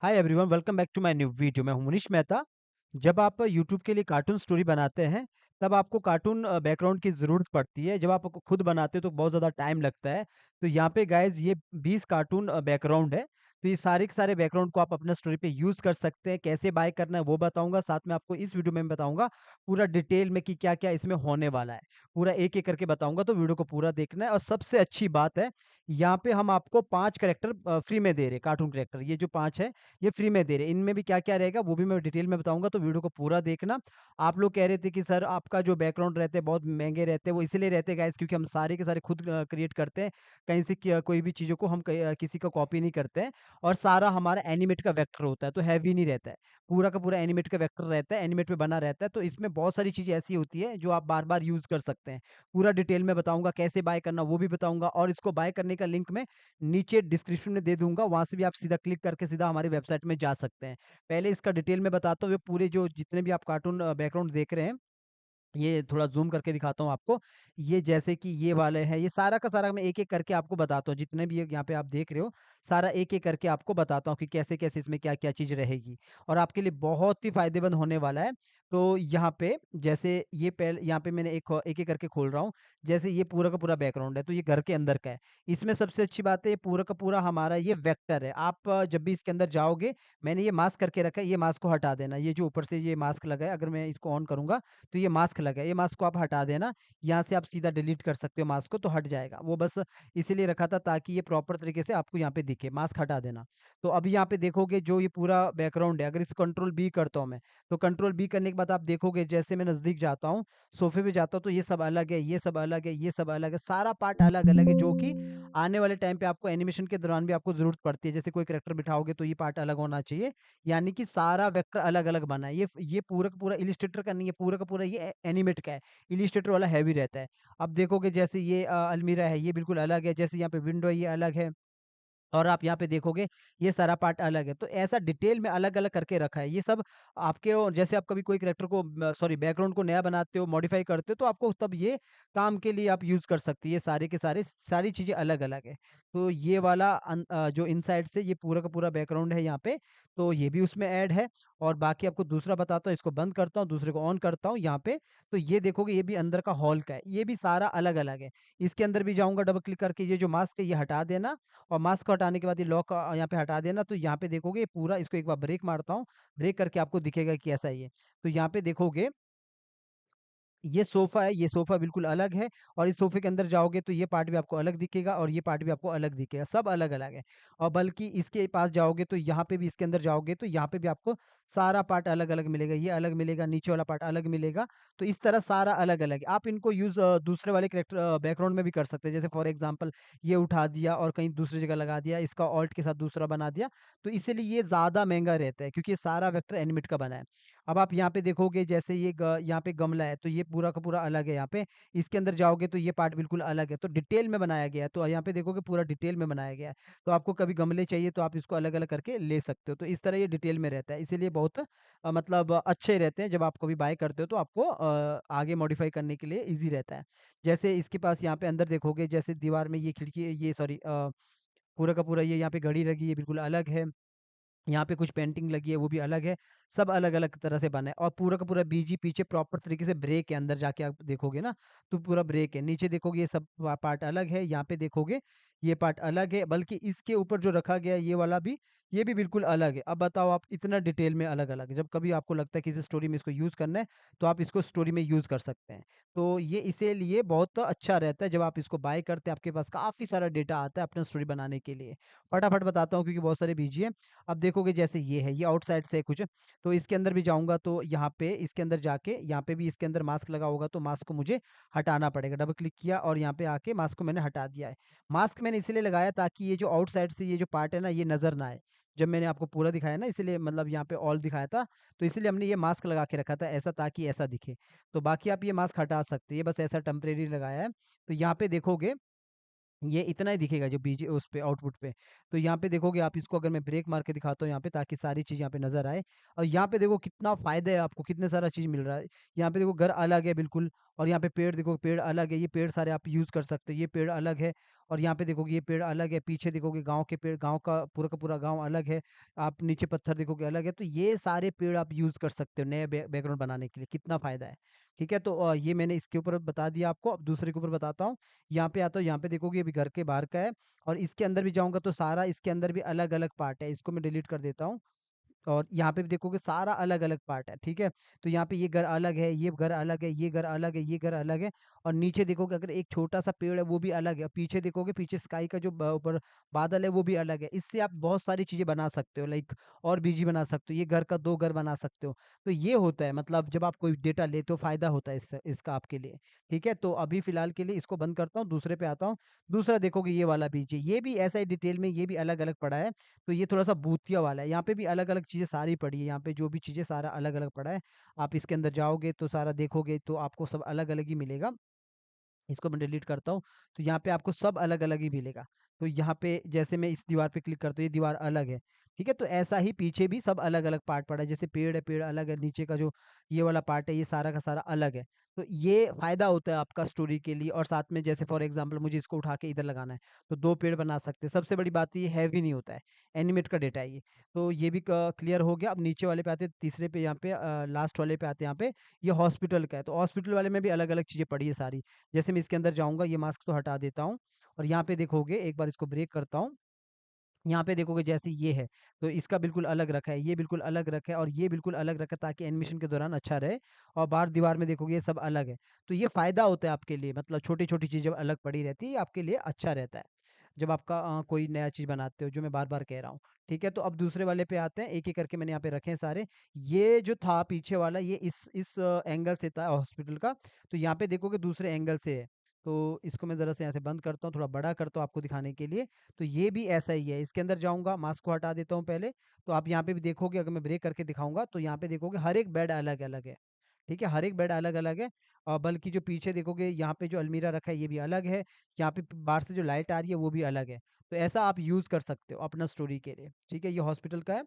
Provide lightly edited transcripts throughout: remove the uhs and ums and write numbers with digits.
Hi everyone, welcome back to my new video. मैं हूं मनीष मेहता। जब आप यूट्यूब के लिए कार्टून स्टोरी बनाते हैं, तब आपको कार्टून बैकग्राउंड की ज़रूरत पड़ती है। जब आप खुद बनाते हो तो बहुत ज़्यादा टाइम लगता है। तो यहाँ पे गाइज़ ये 20 कार्टून बैकग्राउंड है। तो ये सारे के सारे बैकग्राउंड को आप अपना स्टोरी पे यूज़ कर सकते हैं। कैसे बाय करना है वो बताऊँगा, साथ में आपको इस वीडियो में मैं बताऊँगा पूरा डिटेल में कि क्या-क्या इसमें होने वाला है। पूरा एक-एक करके बताऊँगा, तो वीडियो को पूरा देखना है। और सबसे अच्छी बात है, यहाँ पे हम आपको 5 कैरेक्टर फ्री में दे रहे हैं, कार्टून कैरेक्टर। ये जो 5 है ये फ्री में दे रहे हैं। इनमें भी क्या-क्या रहेगा वो भी मैं डिटेल में बताऊँगा, तो वीडियो को पूरा देखना। आप लोग कह रहे थे कि सर आपका जो बैकग्राउंड रहते हैं बहुत महँगे रहते हैं, वो इसीलिए रहते हैं गाइज़ क्योंकि हम सारे के सारे खुद क्रिएट करते हैं। कहीं से क्या कोई भी चीज़ों को हम किसी का कॉपी नहीं करते हैं। और सारा हमारा एनिमेट का वेक्टर होता है, तो हेवी नहीं रहता है। पूरा का पूरा एनिमेट का वेक्टर रहता है, एनिमेट पे बना रहता है, तो इसमें बहुत सारी चीज़ें ऐसी होती है जो आप बार-बार यूज़ कर सकते हैं। पूरा डिटेल में बताऊँगा, कैसे बाय करना वो भी बताऊँगा, और इसको बाय करने का लिंक मैं नीचे डिस्क्रिप्शन में दे दूँगा, वहाँ से भी आप सीधा क्लिक करके सीधा हमारी वेबसाइट में जा सकते हैं। पहले इसका डिटेल में बताता हूँ, ये पूरे जो जितने भी आप कार्टून बैकग्राउंड देख रहे हैं, ये थोड़ा ज़ूम करके दिखाता हूँ आपको। ये जैसे कि ये वाले हैं, ये सारा का सारा मैं एक-एक करके आपको बताता हूँ। जितने भी यहाँ पे आप देख रहे हो, सारा एक-एक करके आपको बताता हूँ कि कैसे-कैसे इसमें क्या-क्या चीज़ रहेगी। और आपके लिए बहुत ही फ़ायदेमंद होने वाला है। तो यहाँ पे जैसे ये यहाँ पे मैंने एक-एक करके खोल रहा हूँ। जैसे ये पूरा का पूरा बैकग्राउंड है, तो ये घर के अंदर का है। इसमें सबसे अच्छी बात है, ये पूरा का पूरा हमारा ये वेक्टर है। आप जब भी इसके अंदर जाओगे, मैंने ये मास्क करके रखा है, ये मास्क को हटा देना। ये जो ऊपर से ये मास्क लगा है, अगर मैं इसको ऑन करूँगा तो ये मास्क लगा है, ये मास्क को आप हटा देना। यहाँ से आप सीधा डिलीट कर सकते हो मास्क को, तो हट जाएगा। वो बस इसीलिए रखा था ताकि ये प्रॉपर तरीके से आपको यहाँ पे दिखे, मास्क हटा देना। तो अभी यहाँ पे देखोगे जो ये पूरा बैकग्राउंड है, अगर इसे कंट्रोल बी करता हूँ मैं, तो कंट्रोल बी करने के बाद आप देखोगे जैसे मैं नज़दीक जाता हूँ, सोफ़े पे जाता हूँ, तो ये सब अलग है, ये सब अलग है, ये सब अलग है, सारा पार्ट अलग-अलग है, जो कि आने वाले टाइम पे आपको एनिमेशन के दौरान भी आपको ज़रूरत पड़ती है। जैसे कोई कैरेक्टर बिठाओगे तो ये पार्ट अलग होना चाहिए, यानी कि सारा वेक्टर अलग-अलग बना है। ये पूरा का पूरा इलस्ट्रेटर का नहीं है, पूरा का पूरा ये एनिमेट का है। इलस्ट्रेटर वाला हैवी रहता है। अब देखोगे जैसे ये अलमीरा है, ये बिल्कुल अलग है, जैसे यहाँ पे विंडो है, ये अलग है। और आप यहाँ पे देखोगे ये सारा पार्ट अलग है। तो ऐसा डिटेल में अलग-अलग करके रखा है। ये सब आपके ओ जैसे आप कभी कोई कैरेक्टर को सॉरी बैकग्राउंड को नया बनाते हो, मॉडिफाई करते हो, तो आपको तब ये काम के लिए आप यूज़ कर सकते हैं। ये सारे के सारे सारी चीज़ें अलग-अलग है। तो ये वाला जो इनसाइड से ये पूरा का पूरा बैकग्राउंड है यहाँ पे, तो ये भी उसमें ऐड है। और बाकी आपको दूसरा बताता हूँ, इसको बंद करता हूँ, दूसरे को ऑन करता हूँ यहाँ पे, तो ये देखोगे ये भी अंदर का हॉल का है। ये भी सारा अलग-अलग है। इसके अंदर भी जाऊँगा डबल क्लिक करके, ये जो मास्क है ये हटा देना, और मास्क को हटाने के बाद ये लॉक यहाँ पे हटा देना, तो यहाँ पे देखोगे ये पूरा, इसको एक बार ब्रेक मारता हूँ, ब्रेक करके आपको दिखेगा कि ऐसा ही है। तो यहाँ पे देखोगे ये सोफ़ा है, ये सोफ़ा बिल्कुल अलग है, और इस सोफ़े के अंदर जाओगे तो ये पार्ट भी आपको अलग दिखेगा, और ये पार्ट भी आपको अलग दिखेगा, सब अलग-अलग है। और बल्कि इसके पास जाओगे तो यहाँ पे भी, इसके अंदर जाओगे तो यहाँ पे भी आपको सारा पार्ट अलग-अलग मिलेगा, ये अलग मिलेगा, नीचे वाला पार्ट अलग मिलेगा। तो इस तरह सारा अलग-अलग है। आप इनको यूज़ दूसरे वाले कैरेक्टर बैकग्राउंड में भी कर सकते हैं। जैसे फॉर एग्ज़ाम्पल ये उठा दिया और कहीं दूसरी जगह लगा दिया, इसका ऑल्ट के साथ दूसरा बना दिया, तो इसीलिए ये ज़्यादा महँगा रहता है क्योंकि ये सारा वेक्टर एनिमेट का बना है। अब आप यहाँ पे देखोगे जैसे यहाँ पे गमला है, तो ये पूरा का पूरा अलग है यहाँ पे। इसके अंदर जाओगे तो ये पार्ट बिल्कुल अलग है, तो डिटेल में बनाया गया है। तो यहाँ पे देखोगे पूरा डिटेल में बनाया गया है। तो आपको कभी गमले चाहिए तो आप इसको अलग-अलग करके ले सकते हो। तो इस तरह ये डिटेल में रहता है। इसीलिए बहुत मतलब अच्छे रहते हैं। जब आप कभी बाय करते हो तो आपको आगे मॉडिफ़ाई करने के लिए ईज़ी रहता है। जैसे इसके पास यहाँ पे अंदर देखोगे, जैसे दीवार में ये खिड़की, ये सॉरी पूरा का पूरा ये यहाँ पे घड़ी लगी है, बिल्कुल अलग है। यहाँ पे कुछ पेंटिंग लगी है, वो भी अलग है। सब अलग-अलग तरह से बना है, और पूरा का पूरा बीजी पीछे प्रॉपर तरीके से ब्रेक है, अंदर जाके आप देखोगे ना, तो पूरा ब्रेक है। नीचे देखोगे ये सब पार्ट अलग है, यहाँ पे देखोगे ये पार्ट अलग है, बल्कि इसके ऊपर जो रखा गया है ये वाला भी, ये भी बिल्कुल अलग है। अब बताओ आप, इतना डिटेल में अलग-अलग है। जब कभी आपको लगता है किसी स्टोरी में इसको यूज़ करना है, तो आप इसको स्टोरी में यूज़ कर सकते हैं। तो ये इसीलिए बहुत अच्छा रहता है, जब आप इसको बाय करते हैं, आपके पास काफ़ी सारा डेटा आता है अपना स्टोरी बनाने के लिए। फटाफट बताता हूँ क्योंकि बहुत सारे बीजी हैं। अब देखोगे जैसे ये है, ये आउटसाइड से है कुछ, तो इसके अंदर भी जाऊँगा तो यहाँ पे इसके अंदर जाके, यहाँ पे भी इसके अंदर मास्क लगा होगा, तो मास्क को मुझे हटाना पड़ेगा। डबल क्लिक किया और यहाँ पे आके मास्क को मैंने हटा दिया है। मास्क मैंने इसलिए लगाया ताकि ये जो आउटसाइड से ये जो पार्ट है ना, ये नज़र ना आए। जब मैंने आपको पूरा दिखाया ना, इसलिए मतलब यहाँ पे ऑल दिखाया था, तो इसलिए हमने ये मास्क लगा के रखा था ऐसा, ताकि ऐसा दिखे। तो बाकी आप ये मास्क हटा सकते हैं, ये बस ऐसा टेम्परेरी लगाया है। तो यहाँ पे देखोगे ये इतना ही दिखेगा जो बीजे उस पे आउटपुट पे। तो यहाँ पे देखोगे आप, इसको अगर मैं ब्रेक मार के दिखाता हूँ यहाँ पे, ताकि सारी चीज़ यहाँ पे नज़र आए। और यहाँ पे देखो कितना फ़ायदा है आपको, कितने सारा चीज़ मिल रहा है। यहाँ पे देखो घर अलग है बिल्कुल, और यहाँ पे पेड़ देखो, पेड़ अलग है, ये पेड़ सारे आप यूज़ कर सकते हो, ये पेड़ अलग है। और यहाँ पे देखोगे ये पेड़ अलग है, पीछे देखोगे गाँव के पेड़, गाँव का पूरा गाँव अलग है, आप नीचे पत्थर देखोगे अलग है, तो ये सारे पेड़ आप यूज़ कर सकते हो नए बैकग्राउंड बनाने के लिए, कितना फ़ायदा है। ठीक है? तो ये मैंने इसके ऊपर बता दिया आपको, अब दूसरे के ऊपर बताता हूँ। यहाँ पे आता हूँ, यहाँ पे देखोगे अभी घर के बाहर का है और इसके अंदर भी जाऊँगा तो सारा इसके अंदर भी अलग-अलग पार्ट है, इसको मैं डिलीट कर देता हूँ। और यहाँ पे भी देखोगे सारा अलग-अलग पार्ट है, ठीक है? तो यहाँ पे ये घर अलग है, ये घर अलग है, ये घर अलग है, ये घर अलग है और नीचे देखोगे अगर एक छोटा-सा पेड़ है वो भी अलग है। पीछे देखोगे पीछे स्काई का जो ऊपर बादल है वो भी अलग है। इससे आप बहुत सारी चीज़ें बना सकते हो लाइक और बीजी बना सकते हो। ये घर का 2 घर बना सकते हो। तो ये होता है मतलब जब आप कोई डेटा लेते हो फ़ायदा होता है इससे इसका आपके लिए, ठीक है? तो अभी फ़िलहाल के लिए इसको बंद करता हूँ, दूसरे पे आता हूँ। दूसरा देखोगे ये वाला बीजी, ये भी ऐसा ही डिटेल में ये भी अलग-अलग पड़ा है। तो ये थोड़ा-सा भूतिया वाला है। यहाँ पे भी अलग-अलग चीज़ें सारी पड़ी है, यहाँ पे जो भी चीज़ें सारा अलग-अलग पड़ा है। आप इसके अंदर जाओगे तो सारा देखोगे तो आपको सब अलग-अलग ही मिलेगा। इसको मैं डिलीट करता हूँ, तो यहाँ पे आपको सब अलग-अलग ही मिलेगा। तो यहाँ पे जैसे मैं इस दीवार पे क्लिक करता हूँ, ये दीवार अलग है, ठीक है? तो ऐसा ही पीछे भी सब अलग-अलग पार्ट पड़ा है, जैसे पेड़ है, पेड़ अलग है, नीचे का जो ये वाला पार्ट है, ये सारा का सारा अलग है। तो ये फ़ायदा होता है आपका स्टोरी के लिए और साथ में जैसे फॉर एग्ज़ाम्पल मुझे इसको उठा के इधर लगाना है, तो 2 पेड़ बना सकते हैं। सबसे बड़ी बात ये हैवी नहीं होता है, एनिमेट का डेटा है ये। तो ये भी क क्लियर हो गया, अब नीचे वाले पे आते हैं, तीसरे पे यहाँ पे लास्ट वाले पे आते हैं यहाँ पे, ये हॉस्पिटल का है, तो हॉस्पिटल वाले में भी अलग-अलग चीज़ें पड़ी है सारी। जैसे मैं इसके अंदर जाऊँगा, ये मास्क तो हटा देता हूँ और यहाँ पे देखोगे एक बार इसको ब्रेक करता हूँ। यहाँ पे देखोगे जैसे ये है, तो इसका बिल्कुल अलग रखा है, ये बिल्कुल अलग रखा है और ये बिल्कुल अलग रखा है ताकि एनिमेशन के दौरान अच्छा रहे और बाहर दीवार में देखोगे ये सब अलग है। तो ये फ़ायदा होता है आपके लिए मतलब छोटी-छोटी चीज़ें अलग पड़ी रहती है, ये आपके लिए अच्छा रहता है। जब आपका कोई नया चीज़ बनाते हो, जो मैं बार-बार कह रहा हूँ। ठीक है? तो अब दूसरे वाले पे आते हैं, एक-एक करके मैंने यहाँ पे रखे हैं सारे। ये जो था पीछे वाला ये इस एंगल से था हॉस्पिटल का, तो यहाँ पे देखोगे दूसरे एंगल से है। तो इसको मैं ज़रा से यहाँ से बंद करता हूँ, थोड़ा बड़ा करता हूँ आपको दिखाने के लिए। तो ये भी ऐसा ही है, इसके अंदर जाऊँगा, मास्क को हटा देता हूँ पहले, तो आप यहाँ पे भी देखोगे अगर मैं ब्रेक करके दिखाऊँगा, तो यहाँ पे देखोगे हर एक बेड अलग-अलग है। ठीक है? हर एक बेड अलग-अलग है बल्कि जो पीछे देखोगे यहाँ पे जो अलमीरा रखा है ये भी अलग है, यहाँ पे बाहर से जो लाइट आ रही है वो भी अलग है। तो ऐसा आप यूज़ कर सकते हो अपना स्टोरी के लिए। ठीक है? ये हॉस्पिटल का है।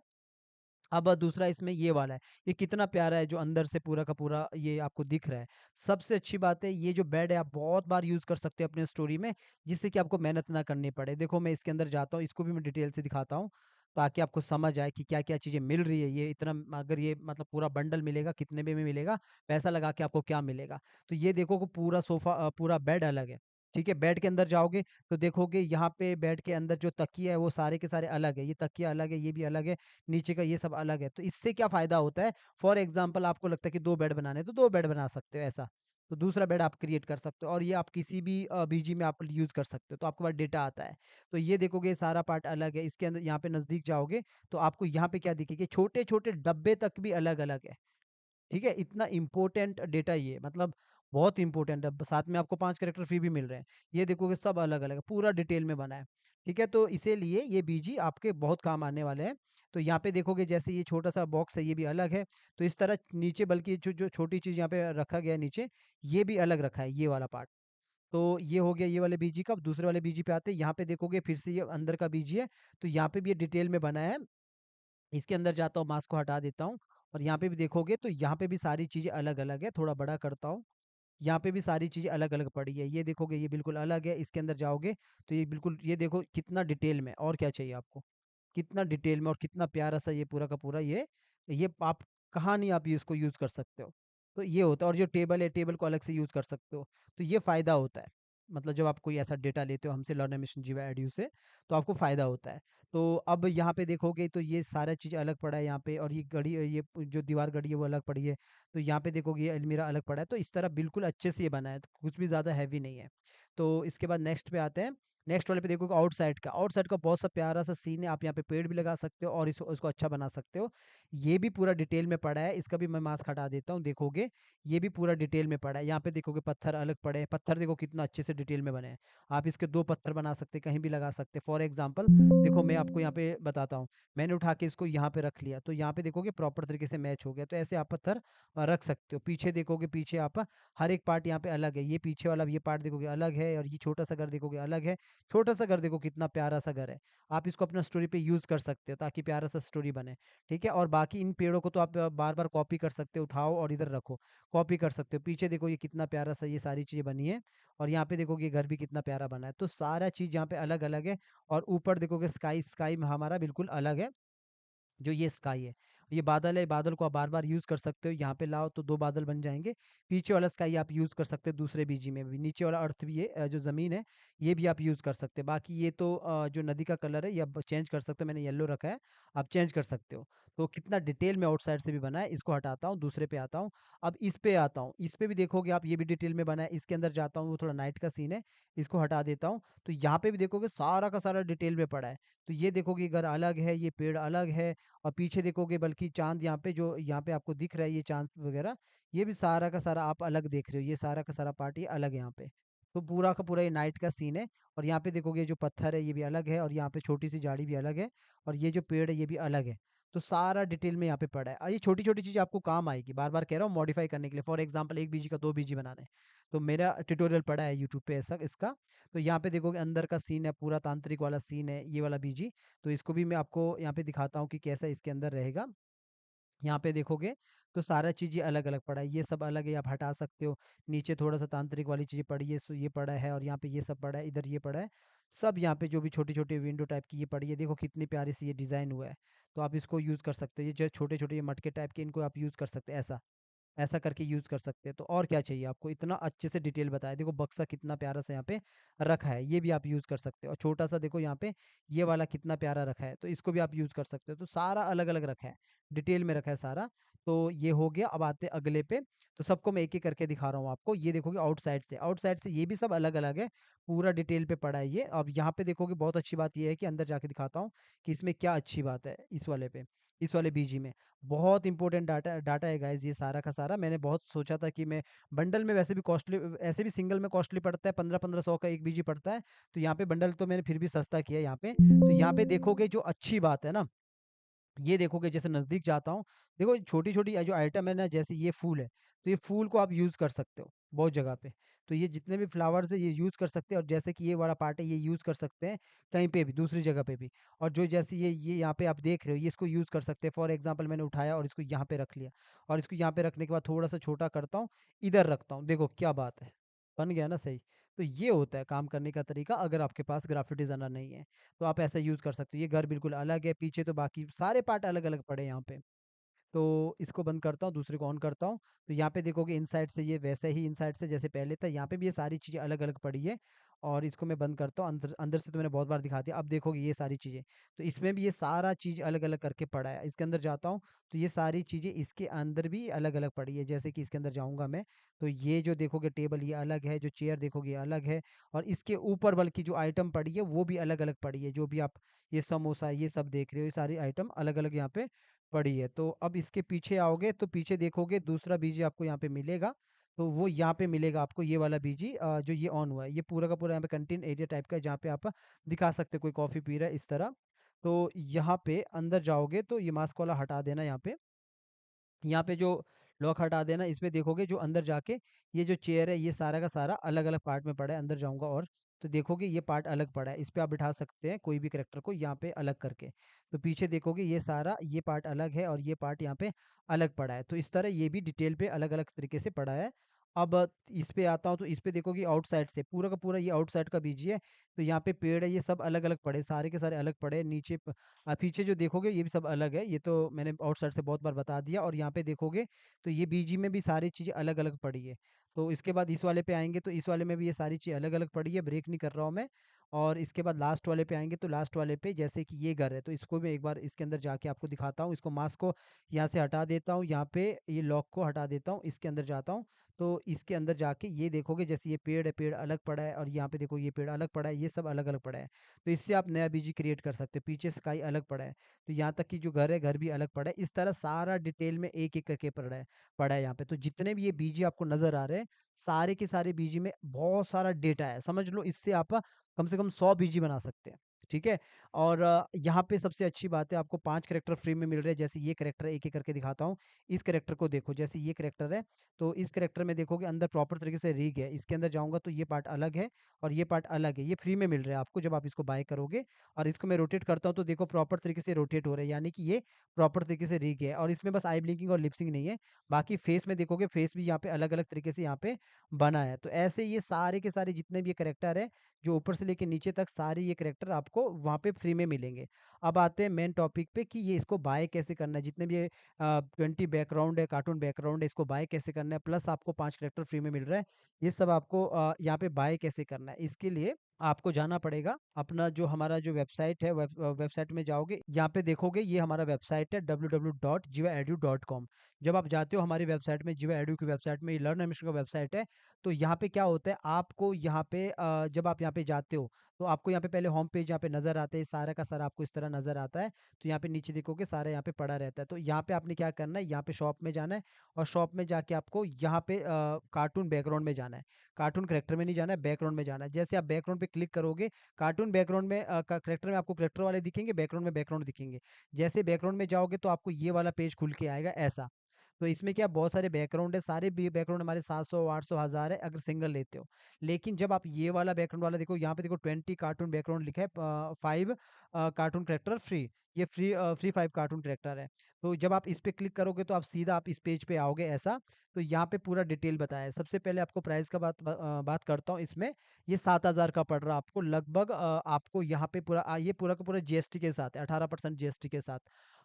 अब दूसरा इसमें ये वाला है, ये कितना प्यारा है जो अंदर से पूरा का पूरा ये आपको दिख रहा है। सबसे अच्छी बात है ये जो बेड है आप बहुत बार यूज़ कर सकते हो अपने स्टोरी में, जिससे कि आपको मेहनत ना करनी पड़े। देखो मैं इसके अंदर जाता हूँ, इसको भी मैं डिटेल से दिखाता हूँ, ताकि आपको समझ आए कि क्या-क्या चीज़ें मिल रही है। ये इतना अगर ये मतलब पूरा बंडल मिलेगा, कितने में मिलेगा, पैसा लगा के आपको क्या मिलेगा। तो ये देखो कि पूरा सोफ़ा पूरा बेड अलग है, ठीक है? बेड के अंदर जाओगे तो देखोगे यहाँ पे बेड के अंदर जो तकिया है वो सारे के सारे अलग है। ये तकिया अलग है, ये भी अलग है। नीचे का ये सब अलग है। तो इससे क्या फ़ायदा होता है, फॉर एग्ज़ाम्पल आपको लगता है कि 2 बेड बनाने हैं, तो 2 बेड बना सकते हो ऐसा। तो दूसरा बेड आप क्रिएट कर सकते हो और ये आप किसी भी बीजी में आप यूज़ कर सकते हो, तो आपके पास डेटा आता है। तो ये देखोगे सारा पार्ट अलग है, इसके अंदर यहाँ पे नज़दीक जाओगे, तो आपको यहाँ पे क्या दिखेगा, छोटे-छोटे डब्बे तक भी अलग-अलग है। ठीक है? इतना इम्पोर्टेंट डेटा ये मतलब बहुत इम्पोर्टेंट है। साथ में आपको 5 कैरेक्टर फ्री भी मिल रहे हैं। ये देखोगे सब अलग-अलग है, पूरा डिटेल में बना है। ठीक है? तो इसीलिए ये बीजी आपके बहुत काम आने वाले हैं। तो यहाँ पे देखोगे जैसे ये छोटा-सा बॉक्स है, ये भी अलग है। तो इस तरह नीचे बल्कि जो जो छोटी चीज़ यहाँ पे रखा गया है नीचे, ये भी अलग रखा है, ये वाला पार्ट। तो ये हो गया ये वाले बीजी का। अब दूसरे वाले बीजी पे आते हैं। यहाँ पे देखोगे फिर से ये अंदर का बीजी है। तो यहाँ पे भी ये डिटेल में बना है। इसके अंदर जाता हूँ, मास्क को हटा देता हूँ और यहाँ पे भी देखोगे तो यहाँ पे भी सारी चीज़ें अलग-अलग है, थोड़ा बड़ा करता हूँ। यहाँ पे भी सारी चीज़ें अलग-अलग पड़ी है। ये देखोगे ये बिल्कुल अलग है, इसके अंदर जाओगे तो ये बिल्कुल ये देखो कितना डिटेल में और क्या चाहिए आपको? कितना डिटेल में और कितना प्यारा-सा ये पूरा का पूरा ये आप कहाँ नहीं आप इसको यूज़ कर सकते हो। तो ये होता है और जो टेबल है, टेबल को अलग से यूज़ कर सकते हो। तो ये फ़ायदा होता है। मतलब जब आप कोई ऐसा डेटा लेते हो हमसे लर्नर मिशन जीवा एडू से, तो आपको फ़ायदा होता है। तो अब यहाँ पे देखोगे तो ये सारा चीज़ अलग पड़ा है यहाँ पे और ये घड़ी ये जो दीवार घड़ी है वो अलग पड़ी है। तो यहाँ पे देखोगे ये अलमीरा अलग पड़ा है, तो इस तरह बिल्कुल अच्छे से ये बना है, तो कुछ भी ज़्यादा हैवी नहीं है। तो इसके बाद नेक्स्ट पे आते हैं। नेक्स्ट वाले पे देखोगे आउटसाइड का बहुत सा प्यारा-सा सीन है, आप यहाँ पे पेड़ भी लगा सकते हो और इसको अच्छा बना सकते हो। ये भी पूरा डिटेल में पड़ा है, इसका भी मैं मास्क हटा देता हूँ, देखोगे ये भी पूरा डिटेल में पड़ा है। यहाँ पे देखोगे पत्थर अलग पड़े हैं, पत्थर देखो कितना अच्छे से डिटेल में बने हैं। आप इसके 2 पत्थर बना सकते हैं, कहीं भी लगा सकते हैं। फॉर एग्ज़ाम्पल देखो मैं आपको यहाँ पे बताता हूँ, मैंने उठा के इसको यहाँ पे रख लिया, तो यहाँ पे देखोगे प्रॉपर तरीके से मैच हो गया, तो ऐसे आप पत्थर रख सकते हो। पीछे देखोगे पीछे आप हर एक पार्ट यहाँ पे अलग है। ये पीछे वाला ये पार्ट देखोगे अलग है और ये छोटा-सा घर देखोगे अलग है। छोटा-सा घर देखो कितना प्यारा-सा घर है। आप इसको अपना स्टोरी पे यूज़ कर सकते हो ताकि प्यारा-सा स्टोरी बने, ठीक है? और बाकी इन पेड़ों को तो आप बार-बार कॉपी कर सकते हो, उठाओ और इधर रखो, कॉपी कर सकते हो। पीछे देखो ये कितना प्यारा-सा ये सारी चीज़ें बनी है और यहाँ पे देखोगे ये घर भी कितना प्यारा बना है। तो सारा चीज़ यहाँ पे अलग-अलग है और ऊपर देखोगे स्काई में हमारा बिल्कुल अलग है। जो ये स्काई है, ये बादल है, बादल को आप बार-बार यूज़ कर सकते हो, यहाँ पे लाओ तो 2 बादल बन जाएँगे। पीछे वाला स्काई आप यूज़ कर सकते हो दूसरे बीजी में भी, नीचे वाला अर्थ भी है जो ज़मीन है, ये भी आप यूज़ कर सकते हो। बाकी ये तो जो नदी का कलर है ये आप चेंज कर सकते हो, मैंने येलो रखा है, आप चेंज कर सकते हो। तो कितना डिटेल में आउटसाइड से भी बना है, इसको हटाता हूँ, दूसरे पे आता हूँ। अब इस पे आता हूँ, इस पे भी देखोगे आप ये भी डिटेल में बना है, इसके अंदर जाता हूँ, वो थोड़ा नाइट का सीन है, इसको हटा देता हूँ। तो यहाँ पे भी देखोगे सारा का सारा डिटेल में पड़ा है। तो ये देखोगे घर अलग है, ये पेड़ अलग है और पीछे देखोगे बल्कि चाँद यहाँ पे जो यहाँ पे आपको दिख रहा है ये चाँद वग़ैरह, ये भी सारा का सारा आप अलग देख रहे हो, ये सारा का सारा पार्ट ये अलग है यहाँ पे। तो पूरा का पूरा ये नाइट का सीन है और यहाँ पे देखोगे जो पत्थर है ये भी अलग है और यहाँ पे छोटी-सी झाड़ी भी अलग है और ये जो पेड़ है ये भी अलग है। तो सारा डिटेल में यहाँ पे पड़ा है। ये छोटी-छोटी चीज़ें आपको काम आएगी, बार-बार कह रहा हूँ मॉडिफ़ाई करने के लिए। फॉर एग्ज़ाम्पल 1 बीजी का 2 बीजी बनाना है, तो मेरा ट्यूटोरियल पड़ा है यूट्यूब पे ऐसा इसका। तो यहाँ पे देखोगे अंदर का सीन है, पूरा तांत्रिक वाला सीन है, ये वाला बीजी। तो इसको भी मैं आपको यहाँ पे दिखाता हूँ कि कैसा इसके अंदर रहेगा। यहाँ पे देखोगे तो सारा चीज़ें अलग-अलग पड़ा है, ये सब अलग है, आप हटा सकते हो। नीचे थोड़ा-सा तांत्रिक वाली चीज़ें पड़ी है, सो ये पड़ा है और यहाँ पे ये सब पड़ा है, इधर ये पड़ा है। सब यहाँ पे जो भी छोटी-छोटी विंडो टाइप की ये पड़ी है, देखो कितनी प्यारी सी ये डिज़ाइन हुआ है। तो आप इसको यूज़ कर सकते हो, ये जो छोटे-छोटे ये मटके टाइप के इनको आप यूज़ कर सकते हैं ऐसा। ऐसा करके यूज़ कर सकते हैं। तो और क्या चाहिए आपको? इतना अच्छे से डिटेल बताया। देखो बक्सा कितना प्यारा सा यहाँ पे रखा है, ये भी आप यूज़ कर सकते हो और छोटा-सा देखो यहाँ पे ये वाला कितना प्यारा रखा है, तो इसको भी आप यूज़ कर सकते हो। तो सारा अलग-अलग रखा है, डिटेल में रखा है सारा। तो ये हो गया, अब आते हैं अगले पे। तो सबको मैं एक-एक करके दिखा रहा हूँ आपको। ये देखोगे आउटसाइड से ये भी सब अलग-अलग है, पूरा डिटेल पे पड़ा है ये। अब यहाँ पे देखोगे बहुत अच्छी बात ये है कि अंदर जाके दिखाता हूँ कि इसमें क्या अच्छी बात है इस वाले पे, इस वाले बीजी में। बहुत इंपॉर्टेंट डाटा डाटा है गाइज़ ये सारा का सारा। मैंने बहुत सोचा था कि मैं बंडल में वैसे भी कॉस्टली ऐसे भी सिंगल में कॉस्टली पड़ता है 15-15 सौ का 1 बीजी पड़ता है। तो यहाँ पे बंडल तो मैंने फिर भी सस्ता किया है यहाँ पे। तो यहाँ पे देखोगे जो अच्छी बात है ना, ये देखोगे जैसे नज़दीक जाता हूँ, देखो छोटी-छोटी जो आइटम है ना जैसे ये फूल है, तो ये फूल को आप यूज़ कर सकते हो बहुत जगह पे। तो ये जितने भी फ्लावर्स है ये यूज़ कर सकते हैं और जैसे कि ये वाला पार्ट है ये यूज़ कर सकते हैं कहीं पे भी, दूसरी जगह पे भी। और जो जैसे ये यहाँ पे आप देख रहे हो ये इसको यूज़ कर सकते हैं। फॉर एग्ज़ाम्पल मैंने उठाया और इसको यहाँ पे रख लिया और इसको यहाँ पे रखने के बाद थोड़ा-सा छोटा करता हूँ, इधर रखता हूँ। देखो क्या बात है, बन गया ना सही? तो ये होता है काम करने का तरीका अगर आपके पास ग्राफ़िक डिज़ाइनर नहीं है। तो आप ऐसा यूज़ कर सकते हो। ये घर बिल्कुल अलग है, पीछे तो बाकी सारे पार्ट अलग-अलग पड़े हैं यहाँ पे। तो इसको बंद करता हूँ, दूसरे को ऑन करता हूँ, तो यहाँ पे देखोगे इनसाइड से ये वैसे ही इनसाइड से जैसे पहले था, यहाँ पे भी ये सारी चीज़ें अलग-अलग पड़ी है और इसको मैं बंद करता हूँ। अंदर अंदर से तो मैंने बहुत बार दिखा दिया, अब देखोगे ये सारी चीज़ें। तो इसमें भी ये सारा चीज़ अलग-अलग करके पड़ा है। इसके अंदर जाता हूँ, तो ये सारी चीज़ें इसके अंदर भी अलग-अलग पड़ी है। जैसे कि इसके अंदर जाऊँगा मैं, तो ये जो देखोगे टेबल ये अलग है, जो चेयर देखोगे ये अलग है और इसके ऊपर बल्कि जो आइटम पड़ी है, वो भी अलग-अलग पड़ी है। जो भी आप ये समोसा ये सब देख रहे हो, ये सारी आइटम अलग-अलग यहाँ पे पड़ी है। तो अब इसके पीछे आओगे तो पीछे देखोगे दूसरा बीजी आपको यहाँ पे मिलेगा। तो वो यहाँ पे मिलेगा आपको ये वाला बीजी जो ये ऑन हुआ है। ये पूरा का पूरा यहाँ पे कंटेन एरिया टाइप का है जहाँ पे आप दिखा सकते हो कोई कॉफ़ी पी रहा है इस तरह। तो यहाँ पे अंदर जाओगे तो ये मास्क वाला हटा देना यहाँ पे। यहाँ पे जो लॉक हटा देना इसमें देखोगे जो अंदर जाके ये जो चेयर है ये सारा का सारा अलग-अलग पार्ट में पड़ा है। अंदर जाऊँगा और तो देखोगे ये पार्ट अलग पड़ा है। इस पे आप बिठा सकते हैं कोई भी कैरेक्टर को यहाँ पे अलग करके। तो पीछे देखोगे ये सारा ये पार्ट अलग है और ये पार्ट यहाँ पे अलग पड़ा है। तो इस तरह ये भी डिटेल पे अलग-अलग तरीके से पड़ा है। अब इस पे आता हूँ तो इस पे देखोगे आउटसाइड से पूरा का पूरा ये आउटसाइड का बीजी है। तो यहाँ पे पेड़ है ये सब अलग-अलग पड़े, सारे के सारे अलग पड़े हैं। नीचे पीछे जो देखोगे ये भी सब अलग है, ये तो मैंने आउटसाइड से बहुत बार बता दिया और यहाँ पे देखोगे तो ये बीजी में भी सारी चीज़ें अलग-अलग पड़ी है। तो इसके बाद इस वाले पे आएँगे तो इस वाले में भी ये सारी चीज़ें अलग-अलग पड़ी है, ब्रेक नहीं कर रहा हूँ मैं। और इसके बाद लास्ट वाले पे आएँगे तो लास्ट वाले पे जैसे कि ये घर है तो इसको मैं एक बार इसके अंदर जाके आपको दिखाता हूँ। इसको मास्क को यहाँ से हटा देता हूँ, यहाँ पे ये लॉक को हटा देता हूँ, इसके अंदर जाता हूँ। तो इसके अंदर जाके ये देखोगे जैसे ये पेड़ है, पेड़ अलग पड़ा है और यहाँ पे देखो ये पेड़ अलग पड़ा है, ये सब अलग-अलग पड़ा है। तो इससे आप नया बीजी क्रिएट कर सकते हो। पीछे स्काई अलग पड़ा है। तो यहाँ तक कि जो घर है, घर भी अलग पड़ा है। इस तरह सारा डिटेल में एक-एक करके पड़ा है यहाँ पे। तो जितने भी ये बीजी आपको नज़र आ रहे हैं, सारे के सारे बीजी में बहुत सारा डेटा है। समझ लो इससे आप कम से कम 100 बीजी बना सकते हैं। ठीक है? और यहाँ पे सबसे अच्छी बात है, आपको 5 कैरेक्टर फ्री में मिल रहे हैं। जैसे ये कैरेक्टर है, एक-एक करके दिखाता हूँ। इस कैरेक्टर को देखो, जैसे ये कैरेक्टर है, तो इस कैरेक्टर में देखोगे अंदर प्रॉपर तरीके से रिग है। इसके अंदर जाऊँगा तो ये पार्ट अलग है और ये पार्ट अलग है। ये फ्री में मिल रहा है आपको जब आप इसको बाय करोगे, और इसको मैं रोटेट करता हूँ तो देखो प्रॉपर तरीके से रोटेट हो रहा है, यानी कि ये प्रॉपर तरीके से रिग है। और इसमें बस आई ब्लिंकिंग और लिप सिंक नहीं है, बाकी फेस में देखोगे, फेस भी यहाँ पे अलग-अलग तरीके से यहाँ पे बना है। तो ऐसे ये सारे के सारे जितने भी ये कैरेक्टर हैं, जो ऊपर से लेके नीचे तक सारे ये कैरेक्टर आपको वहाँ पे फ्री में मिलेंगे। अब आते हैं मेन टॉपिक पे कि ये इसको बाय कैसे करना है। जितने भी ये 20 बैकग्राउंड है, कार्टून बैकग्राउंड है, इसको बाय कैसे करना है, प्लस आपको 5 कैरेक्टर फ्री में मिल रहा है। ये सब आपको यहाँ पे बाय कैसे करना है, इसके लिए आपको जाना पड़ेगा अपना जो हमारा जो वेबसाइट है, वेबसाइट में जाओगे, यहाँ पे देखोगे ये हमारा वेबसाइट है www.jivaedu.com। जब आप जाते हो हमारी वेबसाइट में, जिवा एडू की वेबसाइट में, ये लर्न एडमिशन का वेबसाइट है, तो यहाँ पे क्या होता है, आपको यहाँ पे जब आप यहाँ पे जाते हो, तो आपको यहाँ पे पहले होम पेज यहाँ पे नज़र आता है, सारा का सारा आपको इस तरह नज़र आता है। तो यहाँ पे नीचे देखोगे सारा यहाँ पे पड़ा रहता है। तो यहाँ पे आपने क्या करना है, यहाँ पे शॉप में जाना है, और शॉप में जाके आपको यहाँ पे कार्टून बैकग्राउंड में जाना है। कार्टून करेक्टर में नहीं जाना है, बैकग्राउंड में जाना है। जैसे आप बैकग्राउंड पे क्लिक करोगे, कार्टून बैकग्राउंड में करेक्टर में आपको करेक्टर वाले दिखेंगे, बैकग्राउंड में बैकग्राउंड दिखेंगे। जैसे बैकग्राउंड में जाओगे तो आपको ये वाला पेज खुल के आएगा ऐसा। तो इसमें क्या बहुत सारे बैकग्राउंड है, सारे भी बैकग्राउंड हमारे 700 800 1000 है अगर सिंगल लेते हो। लेकिन जब आप ये वाला बैकग्राउंड वाला देखो, यहाँ पे देखो 20 कार्टून बैकग्राउंड लिखा है, 5 कार्टून करेक्टर फ्री। ये फ्री 5 कार्टून करेक्टर है। तो जब आप इस पे क्लिक करोगे तो आप सीधा आप इस पेज पे आओगे ऐसा। तो यहाँ पे पूरा डिटेल बताया है। सबसे पहले आपको प्राइस का बात करता हूँ इसमें। ये 7000 का पड़ रहा है आपको लगभग, आपको यहाँ पे पूरा ये पूरा का पूरा जीएसटी के साथ है, 18% जीएसटी के साथ।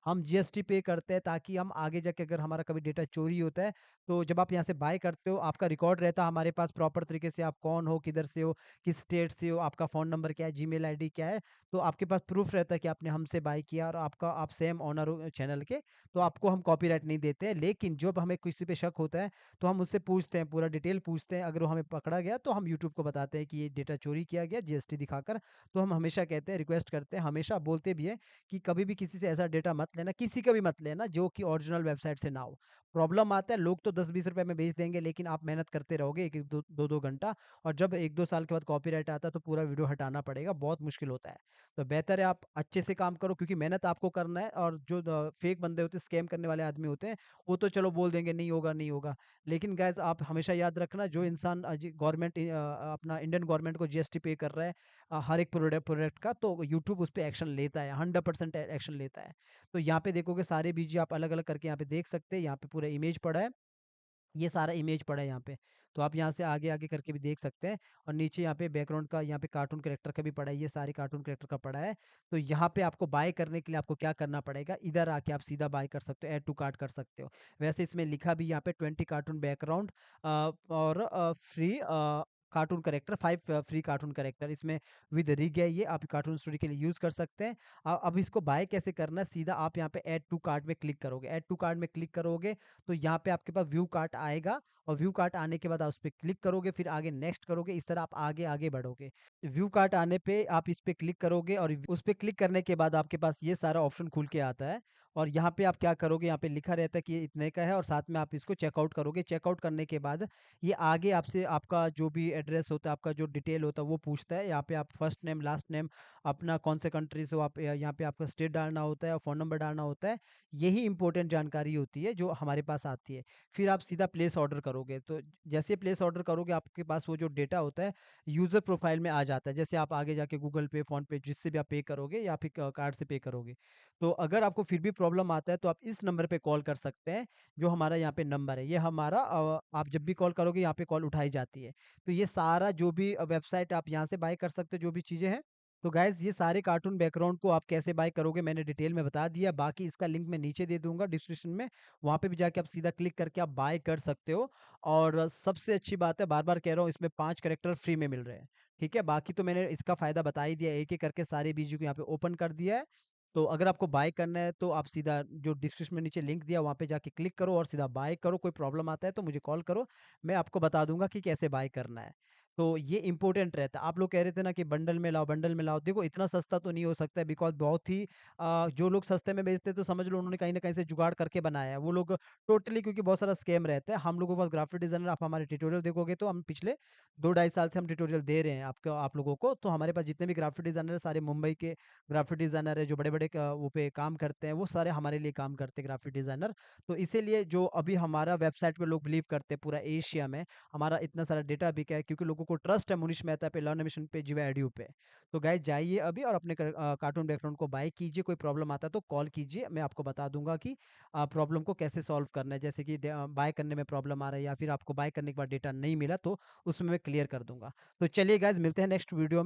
हम जीएसटी पे करते हैं ताकि हम आगे जाके अगर हमारा कभी डेटा चोरी होता है, तो जब आप यहाँ से बाय करते हो, आपका रिकॉर्ड रहता है हमारे पास प्रॉपर तरीके से, आप कौन हो, किधर से हो, किस स्टेट से हो, आपका फ़ोन नंबर क्या है, जीमेल आईडी क्या है। तो आपके पास प्रूफ रहता है कि आपने हमसे बाय किया और आप सेम ओनर हो चैनल के, तो आपको हम कॉपीराइट नहीं देते हैं। लेकिन जब हमें किसी पे शक होता है, तो हम उससे पूछते हैं, पूरा डिटेल पूछते हैं। अगर वो हमें पकड़ा गया तो हम यूट्यूब को बताते हैं कि ये डेटा चोरी किया गया जीएसटी दिखाकर। तो हम हमेशा कहते हैं, रिक्वेस्ट करते हैं, हमेशा बोलते भी हैं कि कभी भी किसी से ऐसा डेटा मत लेना, किसी का भी मत लेना जो कि ओरिजिनल वेबसाइट से ना हो। प्रॉब्लम आता है, लोग तो 10-20 रुपए में बेच देंगे, लेकिन आप मेहनत करते रहोगे 1-1 2-2 घंटा, और जब 1-2 साल के बाद कॉपीराइट आता है तो पूरा वीडियो हटाना पड़ेगा, बहुत मुश्किल होता है। तो बेहतर है आप अच्छे से काम करो, क्योंकि मेहनत आपको करना है। और जो फेक बंदे होते हैं, स्कैम करने वाले आदमी होते हैं, वो तो चलो बोल देंगे नहीं होगा, नहीं होगा। लेकिन गाइज़ आप हमेशा याद रखना, जो इंसान गवर्नमेंट अपना इंडियन गवर्नमेंट को जीएसटी पे कर रहा है हर एक प्रोडक्ट का, तो यूट्यूब उस पे एक्शन लेता है, 100% एक्शन लेता है। तो यहाँ पे देखोगे सारे वीडियो आप अलग-अलग करके यहाँ पे देख सकते हैं, यहाँ पे पूरा इमेज पड़ा है। ये सारा इमेज पड़ा है यहाँ पे। तो आप यहाँ से आगे-आगे करके भी देख सकते हैं, और नीचे यहाँ पे बैकग्राउंड का, यहाँ पे कार्टून कैरेक्टर का भी पड़ा है, ये सारे कार्टून कैरेक्टर का पड़ा है। तो यहाँ पे आपको बाय करने के लिए आपको क्या करना पड़ेगा, इधर आके आप सीधा बाय कर सकते हो, ऐड टू कार्ट कर सकते हो। वैसे इसमें लिखा भी यहाँ पे 20 कार्टून बैकग्राउंड और free cartoon character, 5 free cartoon character इसमें विद रिग है, ये आप कार्टून स्टोरी के लिए यूज़ कर सकते हैं। अब इसको बाय कैसे करना है, सीधा आप यहाँ पे ऐड टू कार्ट में क्लिक करोगे। ऐड टू कार्ट में क्लिक करोगे तो यहाँ पे आपके पास व्यू कार्ट आएगा, और व्यू कार्ट आने के बाद आप उस पे क्लिक करोगे, फिर आगे नेक्स्ट करोगे, इस तरह आप आगे-आगे बढ़ोगे। व्यू कार्ट आने पे आप इस पे क्लिक करोगे, और उस पे क्लिक करने के बाद आपके पास ये सारा ऑप्शन खुल के आता है, और यहाँ पे आप क्या करोगे, यहाँ पे लिखा रहता है कि ये इतने का है, और साथ में आप इसको चेकआउट करोगे। चेकआउट करने के बाद ये आगे आपसे आपका जो भी एड्रेस होता है, आपका जो डिटेल होता है वो पूछता है। यहाँ पे आप फर्स्ट नेम, लास्ट नेम, अपना कौन से कंट्री से हो आप, यहाँ पे आपका स्टेट डालना होता है और फ़ोन नंबर डालना होता है। यही इंपॉर्टेंट जानकारी होती है जो हमारे पास आती है। फिर आप सीधा प्लेस ऑर्डर करोगे, तो जैसे प्लेस ऑर्डर करोगे आपके पास वो जो डेटा होता है यूज़र प्रोफाइल में आ जाता है। जैसे आप आगे जाके गूगल पे, फ़ोन पे, जिससे भी आप पे करोगे, या फिर कार्ड से पे करोगे। तो अगर आपको फिर भी प्रॉब्लम आता है तो आप इस नंबर पे कॉल कर सकते हैं, जो हमारा यहाँ पे नंबर है। ये हमारा आप जब भी कॉल करोगे यहाँ पे कॉल उठाई जाती है। तो ये सारा जो भी वेबसाइट आप यहाँ से बाय कर सकते हो, जो भी चीज़ें हैं। तो गाइज़ ये सारे कार्टून बैकग्राउंड को आप कैसे बाय करोगे मैंने डिटेल में बता दिया। बाकी इसका लिंक मैं नीचे दे दूँगा डिस्क्रिप्शन में। वहाँ पे भी जाके आप सीधा क्लिक करके आप बाय कर सकते हो। और सबसे अच्छी बात है, बार-बार कह रहा हूँ, इसमें 5 कैरेक्टर फ्री में मिल रहे हैं। ठीक है? बाकी तो मैंने इसका फ़ायदा बता ही दिया, एक-एक करके सारे बीजू को यहाँ पे ओपन कर दिया है। तो अगर आपको बाय करना है तो आप सीधा जो डिस्क्रिप्शन में नीचे लिंक दिया, वहाँ पे जाके क्लिक करो और सीधा बाय करो। कोई प्रॉब्लम आता है तो मुझे कॉल करो, मैं आपको बता दूँगा कि कैसे बाय करना है। तो ये इम्पोर्टेंट रहता है। आप लोग कह रहे थे ना कि बंडल में लाओ, बंडल में लाओ। देखो इतना सस्ता तो नहीं हो सकता है, बिकॉज़ बहुत ही जो लोग सस्ते में बेचते हैं तो समझ लो उन्होंने कहीं न कहीं से जुगाड़ करके बनाया है। वो लोग टोटली, क्योंकि बहुत सारा स्कैम रहता है। हम लोगों के पास ग्राफ़िक डिज़ाइनर, आप हमारे ट्यूटोरियल देखोगे तो हम पिछले 2 ढाई साल से हम ट्यूटोरियल दे रहे हैं आपको, आप लोगों को। तो हमारे पास जितने भी ग्राफ़िक डिज़ाइनर हैं, सारे मुंबई के ग्राफ़िक डिज़ाइनर हैं, जो बड़े-बड़े वो पे काम करते हैं, वो सारे हमारे लिए काम करते हैं ग्राफ़िक डिज़ाइनर। तो इसीलिए जो अभी हमारा वेबसाइट पे लोग बिलीव करते हैं पूरा एशिया में, हमारा इतना सारा डेटा बिका है क्योंकि लोगों को ट्रस्ट है मुनीश मेहता पे, लर्न एनिमेशन पे, जिवा एडुप पे। तो गाइस जाइए अभी और अपने कार्टून बैकग्राउंड को बाय कीजिए। कोई प्रॉब्लम आता है तो कॉल कीजिए, मैं आपको बता दूंगा कि प्रॉब्लम को कैसे सॉल्व करना है। जैसे कि बाय करने में प्रॉब्लम आ रहा है या फिर आपको बाय करने के बाद डेटा नहीं मिला तो उसमें मैं क्लियर कर दूंगा। तो चलिए गाइस, मिलते हैं नेक्स्ट वीडियो में।